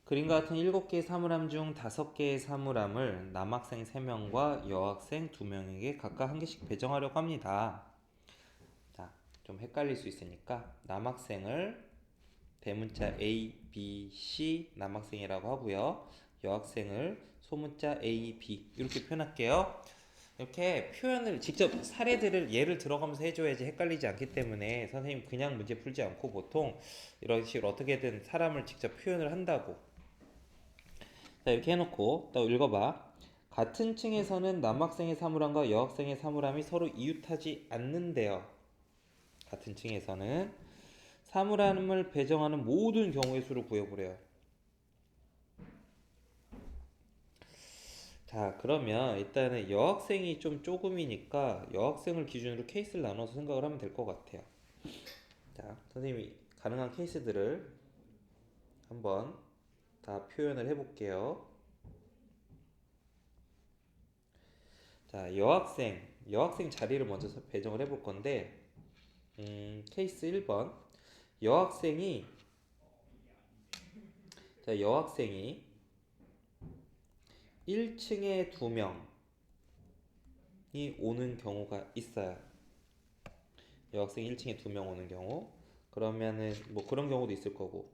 그림과 같은 7개의 사물함 중 5개의 사물함을 남학생 3명과 여학생 2명에게 각각 한 개씩 배정하려고 합니다. 자, 좀 헷갈릴 수 있으니까 남학생을 대문자 A, B, C 남학생이라고 하고요. 여학생을 소문자 A, B 이렇게 표현할게요. 이렇게 표현을 직접 사례들을 예를 들어가면서 해줘야지 헷갈리지 않기 때문에 선생님 그냥 문제 풀지 않고 보통 이런 식으로 어떻게든 사람을 직접 표현을 한다고. 자, 이렇게 해놓고 또 읽어봐. 같은 층에서는 남학생의 사물함과 여학생의 사물함이 서로 이웃하지 않는데요. 같은 층에서는 사물함을 배정하는 모든 경우의 수를 구해보래요. 자, 그러면 일단은 여학생이 좀 조금이니까 여학생을 기준으로 케이스를 나눠서 생각을 하면 될 것 같아요. 자, 선생님이 가능한 케이스들을 한번 다 표현을 해볼게요. 자, 여학생 자리를 먼저 배정을 해볼 건데, 케이스 1번. 여학생이, 여학생이 1층에 2명이 오는 경우가 있어요. 여학생 1층에 2명 오는 경우. 그러면은, 뭐 그런 경우도 있을 거고.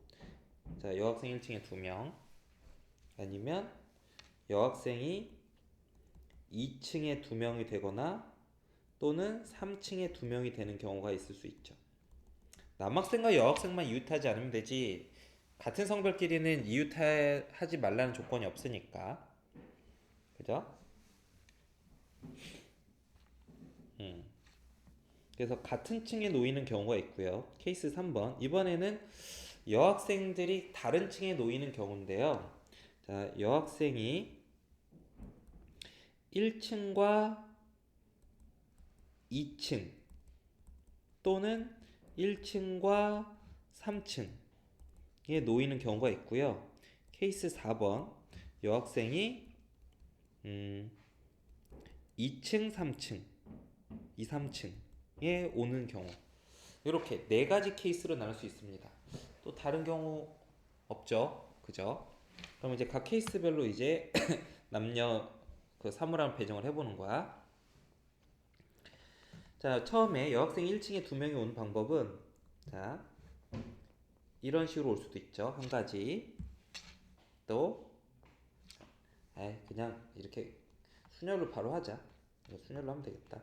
자, 여학생 1층에 2명. 아니면 여학생이 2층에 2명이 되거나 또는 3층에 2명이 되는 경우가 있을 수 있죠. 남학생과 여학생만 이웃하지 않으면 되지 같은 성별끼리는 이웃하지 말라는 조건이 없으니까. 그죠? 음. 그래서 같은 층에 놓이는 경우가 있고요. 케이스 3번. 이번에는 여학생들이 다른 층에 놓이는 경우인데요. 자, 여학생이 1층과 2층 또는 1층과 3층에 놓이는 경우가 있고요. 케이스 4번. 여학생이 2층, 3층, 2, 3층에 오는 경우. 이렇게 네 가지 케이스로 나눌 수 있습니다. 또 다른 경우 없죠? 그죠? 그럼 이제 각 케이스별로 이제 남녀 그 사물함 배정을 해보는 거야. 자, 처음에 여학생 1층에 2명이 오는 방법은 자, 이런 식으로 올 수도 있죠. 한 가지. 또 그냥 이렇게 순열로 바로 하자. 이거 순열로 하면 되겠다.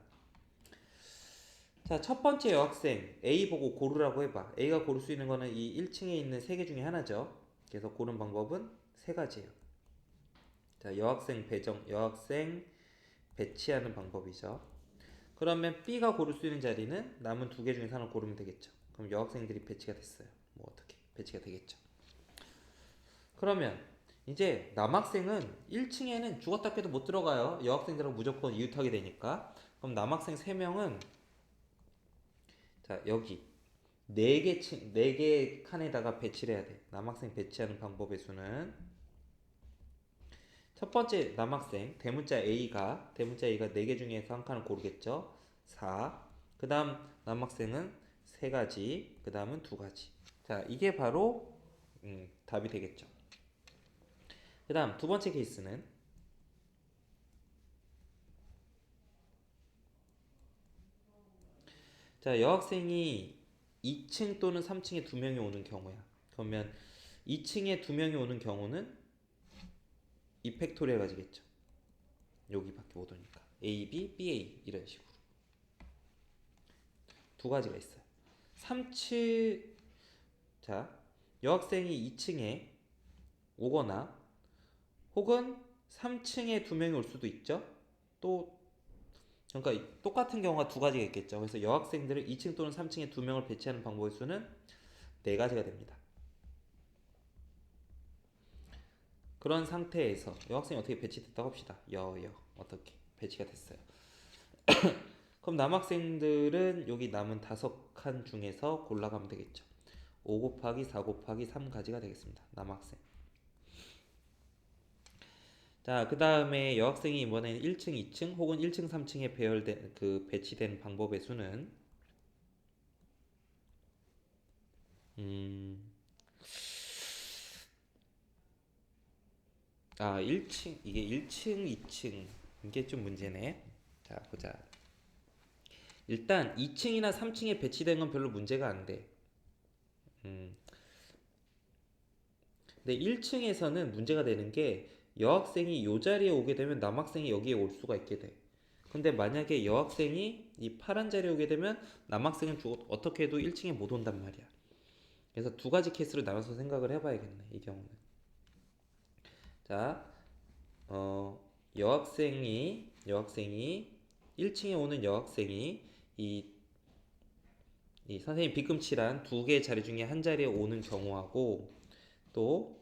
자, 첫 번째 여학생 A 보고 고르라고 해봐. A가 고를 수 있는 거는 이 1층에 있는 세 개 중에 하나죠. 그래서 고른 방법은 세 가지예요. 자, 여학생 배치하는 방법이죠. 그러면 B가 고를 수 있는 자리는 남은 두 개 중에 하나 고르면 되겠죠. 그럼 여학생들이 배치가 됐어요. 뭐 어떻게 배치가 되겠죠. 그러면 이제 남학생은 1층에는 죽었다 깨도 못 들어가요. 여학생들하고 무조건 이웃하게 되니까. 그럼 남학생 3명은 자, 여기 4개 칸에다가 배치를 해야 돼. 남학생 배치하는 방법의 수는 첫 번째 남학생 대문자 A가 4개 중에서 한 칸을 고르겠죠. 4. 그 다음 남학생은 3가지, 그 다음은 2가지. 자, 이게 바로 답이 되겠죠. 그 다음 두 번째 케이스는 자, 여학생이 2층 또는 3층에 2명이 오는 경우야. 그러면 2층에 2명이 오는 경우는 이 팩토리얼 가지겠죠. 여기밖에 못 오니까. A, B, B, A 이런 식으로. 두 가지가 있어요. 3층 자, 여학생이 2층에 오거나 혹은 3층에 2명이 올 수도 있죠. 또 그러니까 똑같은 경우가 두 가지가 있겠죠. 그래서 여학생들을 2층 또는 3층에 2명을 배치하는 방법의 수는 네 가지가 됩니다. 그런 상태에서 여학생이 어떻게 배치됐다고 합시다. 어떻게 배치가 됐어요. 그럼 남학생들은 여기 남은 5칸 중에서 골라가면 되겠죠. 5 곱하기 4 곱하기 3가지가 되겠습니다. 남학생. 자, 그 다음에 여학생이 이번에는 1층, 2층 혹은 1층, 3층에 배열된 배치된 방법의 수는 음, 아, 1층, 이게 1층, 2층. 이게 좀 문제네. 자, 보자. 일단 2층이나 3층에 배치된 건 별로 문제가 안 돼. 음. 근데 1층에서는 문제가 되는 게 여학생이 요 자리에 오게 되면 남학생이 여기에 올 수가 있게 돼. 근데 만약에 여학생이 이 파란 자리에 오게 되면 남학생은 어떻게 해도 1층에 못 온단 말이야. 그래서 두 가지 케이스로 나눠서 생각을 해봐야겠네, 이 경우는. 자, 여학생이 1층에 오는 여학생이 이, 이 선생님 뒤꿈치란 두 개의 자리 중에 한 자리에 오는 경우하고 또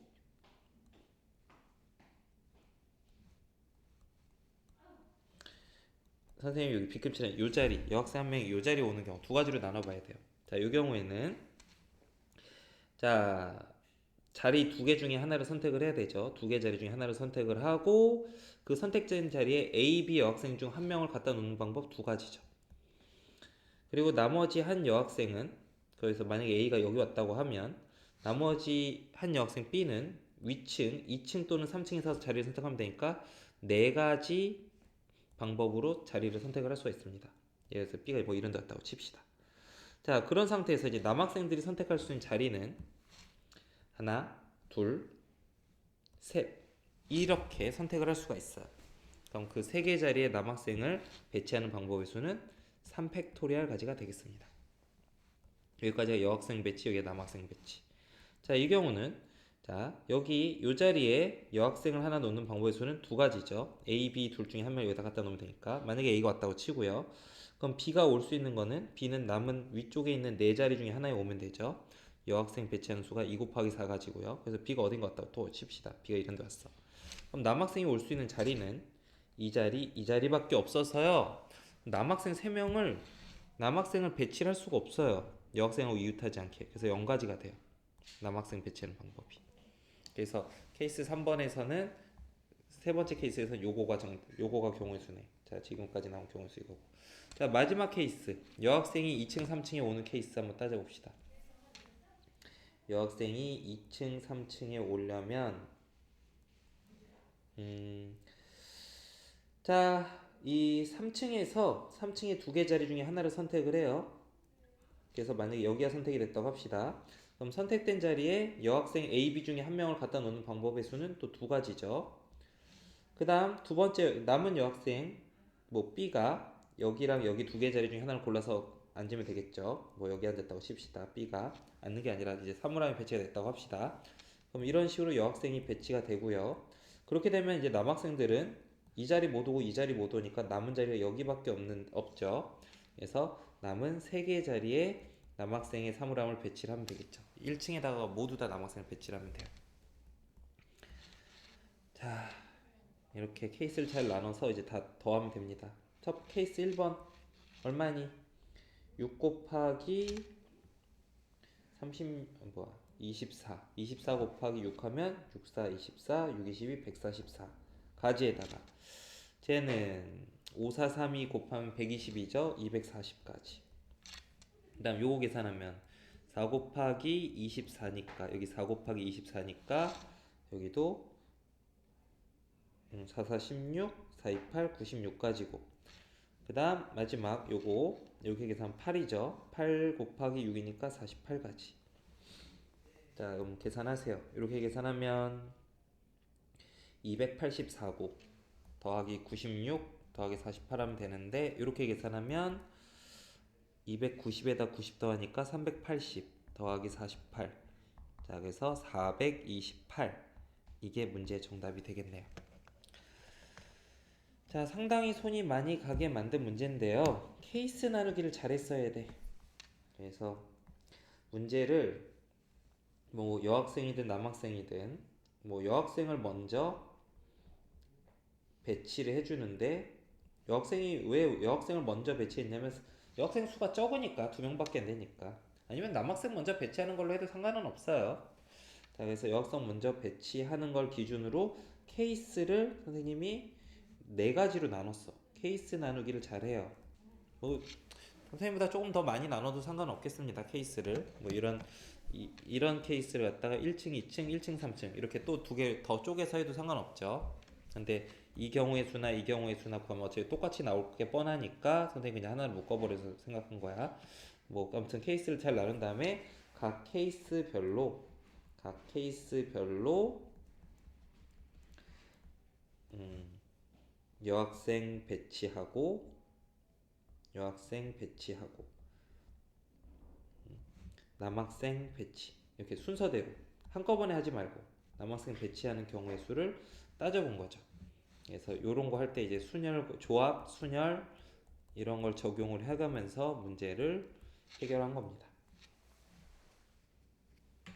선생님 여기 뒤꿈치란 요 자리 여학생 한 명이 요 자리에 오는 경우 두 가지로 나눠봐야 돼요. 자, 이 경우에는 자 자리 두 개 중에 하나를 선택을 해야 되죠. 두 개 자리 중에 하나를 선택을 하고 그 선택된 자리에 A, B 여학생 중 한 명을 갖다 놓는 방법 두 가지죠. 그리고 나머지 한 여학생은 그래서 만약에 A가 여기 왔다고 하면 나머지 한 여학생 B는 위층, 2층 또는 3층에서 자리를 선택하면 되니까 네 가지 방법으로 자리를 선택을 할 수가 있습니다. 예를 들어서 B가 뭐 이런 데 왔다고 칩시다. 자, 그런 상태에서 이제 남학생들이 선택할 수 있는 자리는 하나, 둘, 셋 이렇게 선택을 할 수가 있어요. 그럼 그 세 개 자리에 남학생을 배치하는 방법의 수는 3팩토리얼 가지가 되겠습니다. 여기까지가 여학생 배치, 여기가 남학생 배치. 자, 이 경우는 자, 여기 이 자리에 여학생을 하나 놓는 방법의 수는 두 가지죠. A, B 둘 중에 한 명을 여기다 갖다 놓으면 되니까 만약에 A가 왔다고 치고요. 그럼 B가 올 수 있는 거는 B는 남은 위쪽에 있는 네 자리 중에 하나에 오면 되죠. 여학생 배치하는 수가 2 곱하기 4 가지고요. 그래서 B가 어딘가 왔다고 또 칩시다. B가 이런 데 왔어. 그럼 남학생이 올 수 있는 자리는 이 자리밖에 없어서요. 남학생 3명을 남학생을 배치를 할 수가 없어요. 여학생하고 이웃하지 않게. 그래서 0가지가 돼요. 남학생 배치하는 방법이. 그래서 케이스 3번에서는 세 번째 케이스에서 요거가 경우의 수네. 자, 지금까지 나온 경우의 수 이거고. 자, 마지막 케이스. 여학생이 2층, 3층에 오는 케이스 한번 따져봅시다. 여학생이 2층, 3층에 오려면 자, 이 3층에 두 개 자리 중에 하나를 선택을 해요. 그래서 만약에 여기가 선택이 됐다고 합시다. 그럼 선택된 자리에 여학생 A, B 중에 한 명을 갖다 놓는 방법의 수는 또 두 가지죠. 그 다음 두 번째 남은 여학생 뭐 B가 여기랑 여기 두 개 자리 중에 하나를 골라서 앉으면 되겠죠. 뭐 여기 앉았다고 칩시다. B가 앉는 게 아니라 이제 사물함에 배치가 됐다고 합시다. 그럼 이런 식으로 여학생이 배치가 되고요. 그렇게 되면 이제 남학생들은 이 자리 못 오고 이 자리 못 오니까 남은 자리가 여기밖에 없죠. 그래서 남은 세 개의 자리에 남학생의 사물함을 배치를 하면 되겠죠. 1층에다가 모두 다 남학생을 배치를 하면 돼요. 자, 이렇게 케이스를 잘 나눠서 이제 다 더하면 됩니다. 첫 케이스 1번 얼마니? 6 곱하기 30 뭐야? 24 곱하기 6 하면 6, 4, 24, 6, 22, 144 가지에다가 쟤는 5, 4, 3, 2 곱하면 120이죠? 240까지. 그 다음 요거 계산하면 4 곱하기 24니까 여기 4 곱하기 24니까 여기도 4, 4, 16, 4, 2, 8, 96까지고 그 다음 마지막 요거 이렇게 계산 8이죠. 8 곱하기 6이니까 48가지. 자, 그럼 계산하세요. 이렇게 계산하면 284고 더하기 96 더하기 48 하면 되는데 이렇게 계산하면 290에다 90 더하니까 380 더하기 48. 자, 그래서 428. 이게 문제의 정답이 되겠네요. 자, 상당히 손이 많이 가게 만든 문제인데요. 케이스 나누기를 잘했어야 돼. 그래서 문제를 뭐 여학생이든 남학생이든 뭐 여학생을 먼저 배치를 해주는데 여학생이 왜 여학생을 먼저 배치했냐면 여학생 수가 적으니까 두 명밖에 안 되니까 아니면 남학생 먼저 배치하는 걸로 해도 상관은 없어요. 자, 그래서 여학생 먼저 배치하는 걸 기준으로 케이스를 선생님이 네 가지로 나눴어. 케이스 나누기를 잘해요. 뭐 선생님보다 조금 더 많이 나눠도 상관없겠습니다. 케이스를 뭐 이런 이런 케이스를 갖다가 1층, 2층, 1층, 3층 이렇게 또 두 개 더 쪼개서 해도 상관없죠. 근데 이 경우의 수나 이 경우의 수나 구하면 어차피 똑같이 나올 게 뻔하니까 선생님이 그냥 하나를 묶어버려서 생각한 거야. 뭐 아무튼 케이스를 잘 나눈 다음에 각 케이스별로 음, 여학생 배치하고 남학생 배치 이렇게 순서대로 한꺼번에 하지 말고 남학생 배치하는 경우의 수를 따져본 거죠. 그래서 이런 거 할 때 이제 조합, 순열 이런 걸 적용을 해가면서 문제를 해결한 겁니다.